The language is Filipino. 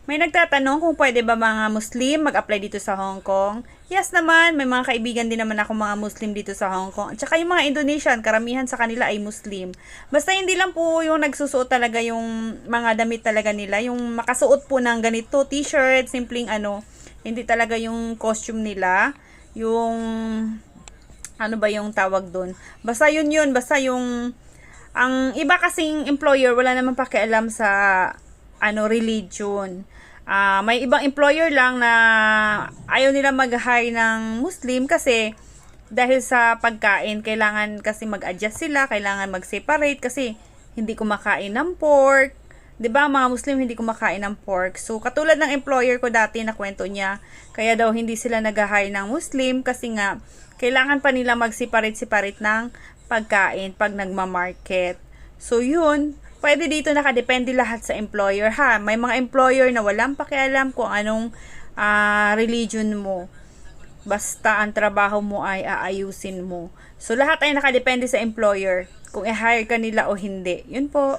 May nagtatanong kung pwede ba mga Muslim mag-apply dito sa Hong Kong. Yes naman, may mga kaibigan din naman ako mga Muslim dito sa Hong Kong. At saka yung mga Indonesian, karamihan sa kanila ay Muslim. Basta hindi lang po yung nagsusuot talaga yung mga damit talaga nila. Yung makasuot po ng ganito, t-shirt, simpleng ano. Hindi talaga yung costume nila. Yung, ano ba yung tawag doon? Basta yun, basta yung, ang iba kasing employer, wala naman pakialam sa religion. May ibang employer lang na ayaw nila mag-hire ng Muslim kasi dahil sa pagkain, kailangan kasi mag-adjust sila, kailangan mag-separate kasi hindi kumakain ng pork. 'Di ba, mga Muslim hindi kumakain ng pork. So katulad ng employer ko dati na kwento niya, kaya daw hindi sila nag-hire ng Muslim kasi nga kailangan pa nila mag-separate ng pagkain pag nagma-market. So yun, pwede dito nakadepende lahat sa employer ha. May mga employer na walang pakialam kung anong religion mo. Basta ang trabaho mo ay aayusin mo. So lahat ay nakadepende sa employer kung i-hire ka nila o hindi. Yun po.